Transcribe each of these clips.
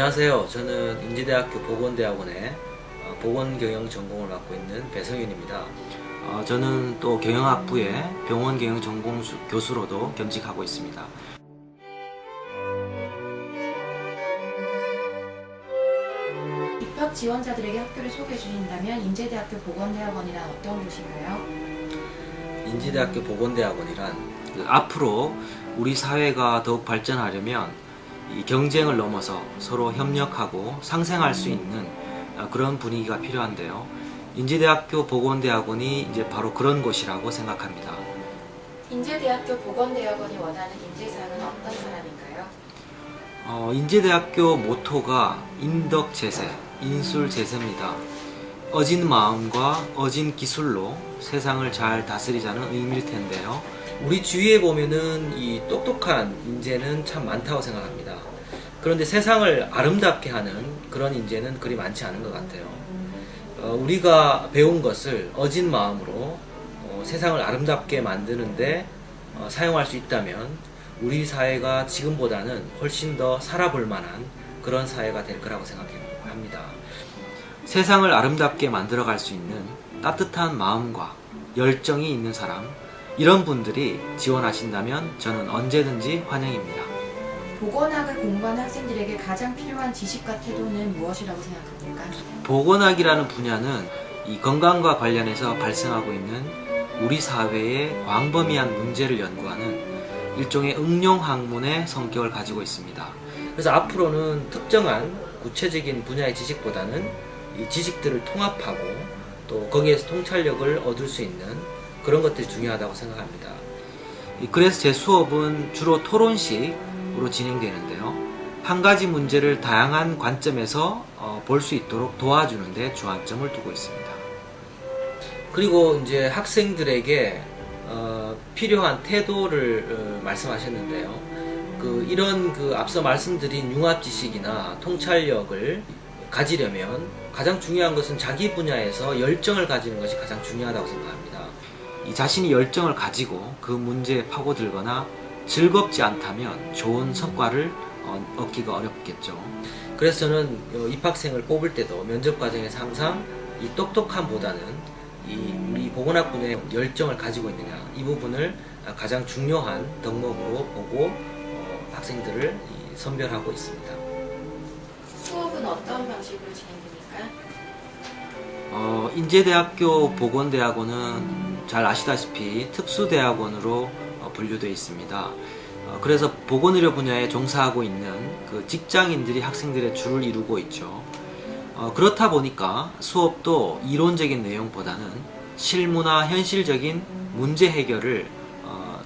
안녕하세요. 저는 인지대학교 보건대학원의 보건경영 전공을 맡고 있는 배성윤입니다. 저는 또 경영학부의 병원경영 전공 교수로도 겸직하고 있습니다. 입학 지원자들에게 학교를 소개해 주신다면 인제대학교 보건대학원이란 어떤 곳인가요? 인지대학교 보건대학원이란 앞으로 우리 사회가 더욱 발전하려면 이 경쟁을 넘어서 서로 협력하고 상생할 수 있는 그런 분위기가 필요한데요. 인지대학교 보건대학원이 이제 바로 그런 곳이라고 생각합니다. 인제대학교 보건대학원이 원하는 인재상은 어떤 사람인가요? 인제대학교 모토가 인덕재세, 인술재세입니다. 어진 마음과 어진 기술로 세상을 잘 다스리자는 의미일 텐데요. 우리 주위에 보면은 이 똑똑한 인재는 참 많다고 생각합니다. 그런데 세상을 아름답게 하는 그런 인재는 그리 많지 않은 것 같아요. 우리가 배운 것을 어진 마음으로 세상을 아름답게 만드는데 사용할 수 있다면 우리 사회가 지금보다는 훨씬 더 살아볼 만한 그런 사회가 될 거라고 생각합니다. 세상을 아름답게 만들어갈 수 있는 따뜻한 마음과 열정이 있는 사람, 이런 분들이 지원하신다면 저는 언제든지 환영입니다. 보건학을 공부하는 학생들에게 가장 필요한 지식과 태도는 무엇이라고 생각합니까? 보건학이라는 분야는 이 건강과 관련해서 발생하고 있는 우리 사회의 광범위한 문제를 연구하는 일종의 응용학문의 성격을 가지고 있습니다. 그래서 앞으로는 특정한 구체적인 분야의 지식보다는 이 지식들을 통합하고 또 거기에서 통찰력을 얻을 수 있는 그런 것들이 중요하다고 생각합니다. 그래서 제 수업은 주로 토론식으로 진행되는데요. 한 가지 문제를 다양한 관점에서 볼 수 있도록 도와주는 데 주안점을 두고 있습니다. 그리고 이제 학생들에게 필요한 태도를 말씀하셨는데요. 이런 앞서 말씀드린 융합 지식이나 통찰력을 가지려면 가장 중요한 것은 자기 분야에서 열정을 가지는 것이 가장 중요하다고 생각합니다. 이 자신이 열정을 가지고 그 문제에 파고들거나 즐겁지 않다면 좋은 성과를 얻기가 어렵겠죠. 그래서 저는 입학생을 뽑을 때도 면접 과정에서 항상 이 똑똑함보다는 우리 보건학부의 열정을 가지고 있느냐, 이 부분을 가장 중요한 덕목으로 보고 학생들을 선별하고 있습니다. 수업은 어떤 방식으로 진행됩니까? 인제대학교 보건대학원은 잘 아시다시피 특수대학원으로 분류되어 있습니다. 그래서 보건의료 분야에 종사하고 있는 그 직장인들이 학생들의 줄을 이루고 있죠. 그렇다 보니까 수업도 이론적인 내용보다는 실무나 현실적인 문제 해결을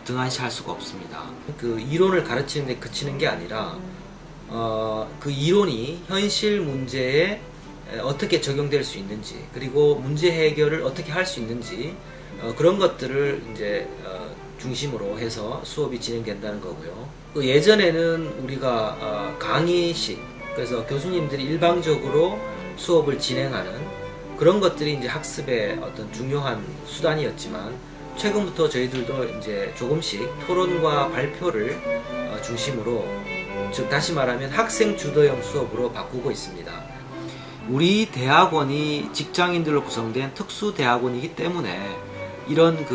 등한시할 수가 없습니다. 그 이론을 가르치는 데 그치는 게 아니라 그 이론이 현실 문제에 어떻게 적용될 수 있는지, 그리고 문제 해결을 어떻게 할 수 있는지, 그런 것들을 이제 중심으로 해서 수업이 진행된다는 거고요. 예전에는 우리가 강의식, 그래서 교수님들이 일방적으로 수업을 진행하는 그런 것들이 이제 학습의 어떤 중요한 수단이었지만, 최근부터 저희들도 이제 조금씩 토론과 발표를 중심으로, 즉 다시 말하면 학생 주도형 수업으로 바꾸고 있습니다. 우리 대학원이 직장인들로 구성된 특수대학원이기 때문에 이런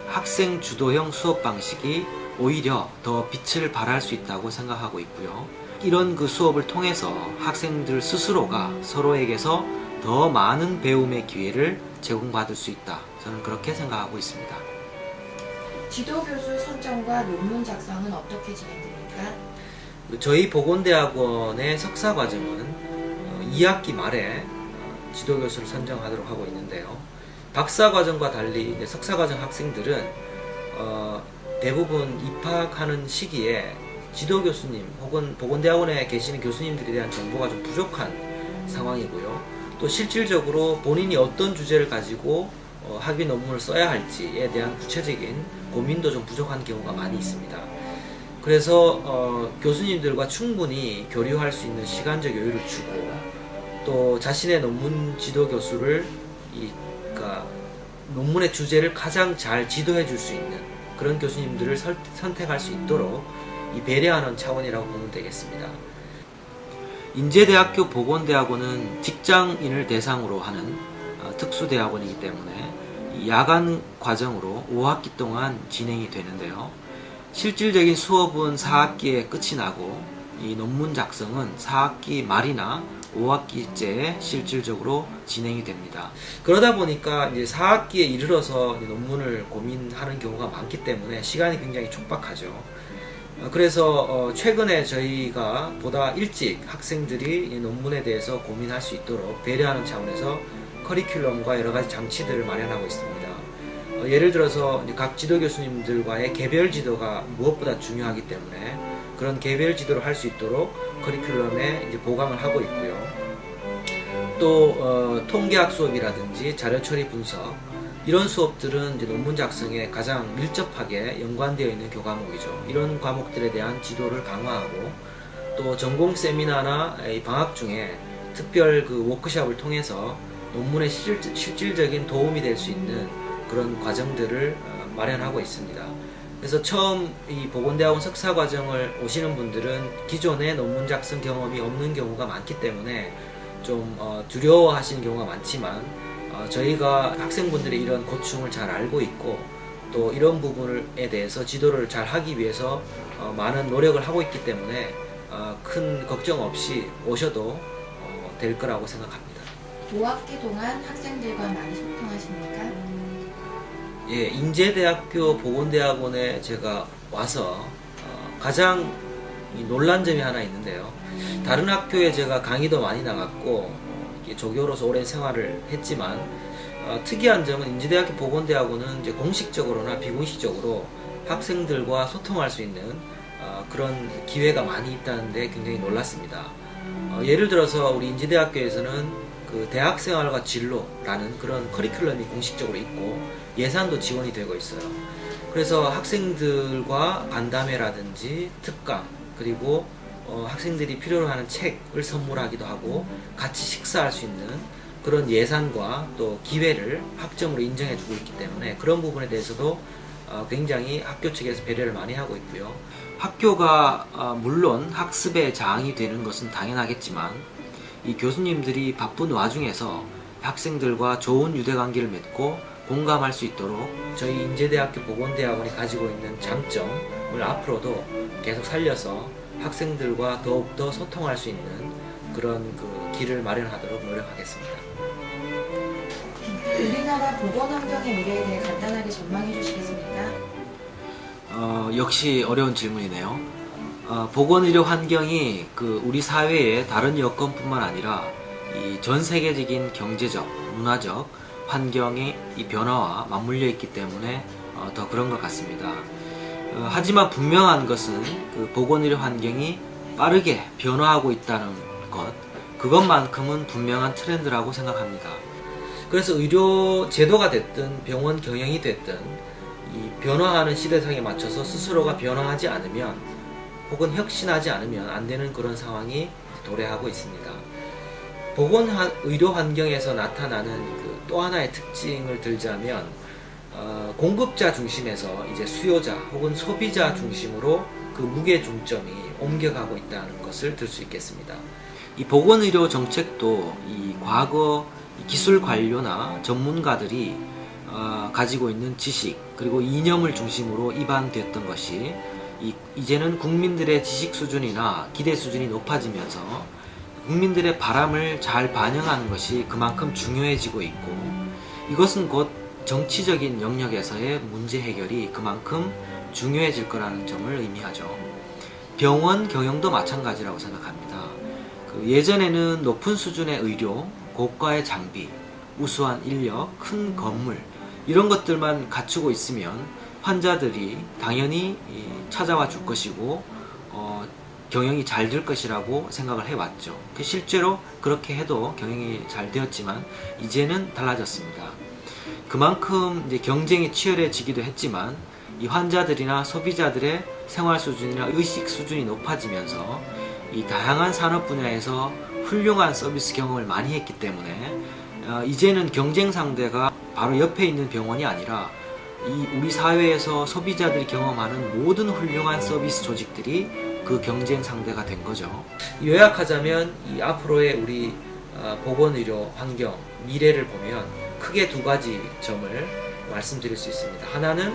학생 주도형 수업 방식이 오히려 더 빛을 발할 수 있다고 생각하고 있고요. 이런 수업을 통해서 학생들 스스로가 서로에게서 더 많은 배움의 기회를 제공받을 수 있다. 저는 그렇게 생각하고 있습니다. 지도교수 선정과 논문 작성은 어떻게 진행됩니까? 저희 보건대학원의 석사과정은 2학기 말에 지도교수를 선정하도록 하고 있는데요. 박사과정과 달리 석사과정 학생들은 대부분 입학하는 시기에 지도교수님 혹은 보건대학원에 계시는 교수님들에 대한 정보가 좀 부족한 상황이고요. 또 실질적으로 본인이 어떤 주제를 가지고 학위 논문을 써야 할지에 대한 구체적인 고민도 좀 부족한 경우가 많이 있습니다. 그래서 교수님들과 충분히 교류할 수 있는 시간적 여유를 주고, 또 자신의 논문 지도 교수를 논문의 주제를 가장 잘 지도해 줄 수 있는 그런 교수님들을 선택할 수 있도록 배려하는 차원이라고 보면 되겠습니다. 인제대학교 보건대학원은 직장인을 대상으로 하는 특수대학원이기 때문에 이 야간 과정으로 5학기 동안 진행이 되는데요. 실질적인 수업은 4학기에 끝이 나고 이 논문 작성은 4학기 말이나 5학기째에 실질적으로 진행이 됩니다. 그러다 보니까 이제 4학기에 이르러서 논문을 고민하는 경우가 많기 때문에 시간이 굉장히 촉박하죠. 그래서 최근에 저희가 보다 일찍 학생들이 이 논문에 대해서 고민할 수 있도록 배려하는 차원에서 커리큘럼과 여러 가지 장치들을 마련하고 있습니다. 예를 들어서 이제 각 지도 교수님들과의 개별 지도가 무엇보다 중요하기 때문에 그런 개별 지도를 할 수 있도록 커리큘럼에 이제 보강을 하고 있고요. 또 통계학 수업이라든지 자료 처리 분석 이런 수업들은 이제 논문 작성에 가장 밀접하게 연관되어 있는 교과목이죠. 이런 과목들에 대한 지도를 강화하고 또 전공 세미나나 방학 중에 특별 그 워크숍을 통해서 논문에 실질적인 도움이 될 수 있는 그런 과정들을 마련하고 있습니다. 그래서 처음 이 보건대학원 석사과정을 오시는 분들은 기존에 논문 작성 경험이 없는 경우가 많기 때문에 좀 두려워하시는 경우가 많지만 저희가 학생분들의 이런 고충을 잘 알고 있고 또 이런 부분에 대해서 지도를 잘 하기 위해서 많은 노력을 하고 있기 때문에 큰 걱정 없이 오셔도 될 거라고 생각합니다. 5학기 동안 학생들과 많이 소통하십니까? 예, 인제대학교 보건대학원에 제가 와서 가장 놀란 점이 하나 있는데요. 다른 학교에 제가 강의도 많이 나갔고 조교로서 오랜 생활을 했지만 특이한 점은 인제대학교 보건대학원은 이제 공식적으로나 비공식적으로 학생들과 소통할 수 있는 그런 기회가 많이 있다는데 굉장히 놀랐습니다. 예를 들어서 우리 인제대학교에서는 그 대학생활과 진로라는 그런 커리큘럼이 공식적으로 있고 예산도 지원이 되고 있어요. 그래서 학생들과 간담회라든지 특강 그리고 학생들이 필요로 하는 책을 선물하기도 하고 같이 식사할 수 있는 그런 예산과 또 기회를 학점으로 인정해 주고 있기 때문에 그런 부분에 대해서도 굉장히 학교 측에서 배려를 많이 하고 있고요. 학교가 물론 학습에 장이 되는 것은 당연하겠지만 이 교수님들이 바쁜 와중에서 학생들과 좋은 유대관계를 맺고 공감할 수 있도록 저희 인제대학교 보건대학원이 가지고 있는 장점을 앞으로도 계속 살려서 학생들과 더욱더 소통할 수 있는 그런 그 길을 마련하도록 노력하겠습니다. 우리나라 보건 환경의 미래에 대해 간단하게 전망해 주시겠습니까? 역시 어려운 질문이네요. 보건의료 환경이 그 우리 사회의 다른 여건뿐만 아니라 이 전 세계적인 경제적, 문화적 환경의 이 변화와 맞물려 있기 때문에 더 그런 것 같습니다. 하지만 분명한 것은 그 보건의료 환경이 빠르게 변화하고 있다는 것, 그것만큼은 분명한 트렌드라고 생각합니다. 그래서 의료 제도가 됐든 병원 경영이 됐든 이 변화하는 시대상에 맞춰서 스스로가 변화하지 않으면 혹은 혁신하지 않으면 안 되는 그런 상황이 도래하고 있습니다. 보건의료 환경에서 나타나는 그 또 하나의 특징을 들자면 공급자 중심에서 이제 수요자 혹은 소비자 중심으로 그 무게 중점이 옮겨가고 있다는 것을 들 수 있겠습니다. 이 보건의료 정책도 이 과거 기술 관료나 전문가들이 가지고 있는 지식 그리고 이념을 중심으로 입안됐던 것이 이제는 국민들의 지식 수준이나 기대 수준이 높아지면서 국민들의 바람을 잘 반영하는 것이 그만큼 중요해지고 있고 이것은 곧 정치적인 영역에서의 문제 해결이 그만큼 중요해질 거라는 점을 의미하죠. 병원 경영도 마찬가지라고 생각합니다. 예전에는 높은 수준의 의료, 고가의 장비, 우수한 인력, 큰 건물 이런 것들만 갖추고 있으면 환자들이 당연히 찾아와 줄 것이고 경영이 잘 될 것이라고 생각을 해왔죠. 실제로 그렇게 해도 경영이 잘 되었지만 이제는 달라졌습니다. 그만큼 이제 경쟁이 치열해지기도 했지만 이 환자들이나 소비자들의 생활 수준이나 의식 수준이 높아지면서 이 다양한 산업 분야에서 훌륭한 서비스 경험을 많이 했기 때문에 이제는 경쟁 상대가 바로 옆에 있는 병원이 아니라 우리 사회에서 소비자들이 경험하는 모든 훌륭한 서비스 조직들이 그 경쟁 상대가 된 거죠. 요약하자면 이 앞으로의 우리 보건의료 환경 미래를 보면 크게 두 가지 점을 말씀드릴 수 있습니다. 하나는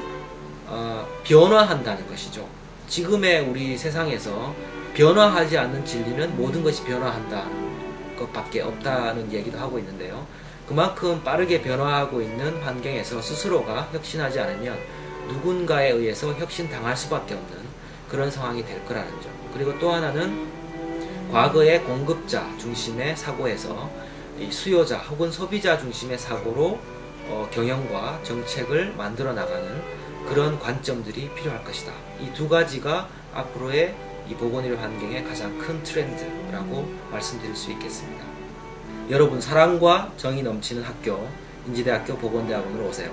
변화한다는 것이죠. 지금의 우리 세상에서 변화하지 않는 진리는 모든 것이 변화한다는 것밖에 없다는 얘기도 하고 있는데요. 그만큼 빠르게 변화하고 있는 환경에서 스스로가 혁신하지 않으면 누군가에 의해서 혁신당할 수밖에 없는 그런 상황이 될 거라는 점. 그리고 또 하나는 과거의 공급자 중심의 사고에서 이 수요자 혹은 소비자 중심의 사고로 경영과 정책을 만들어 나가는 그런 관점들이 필요할 것이다. 이 두 가지가 앞으로의 이 보건의료 환경의 가장 큰 트렌드라고 말씀드릴 수 있겠습니다. 여러분, 사랑과 정이 넘치는 학교, 인지대학교 보건대학원으로 오세요.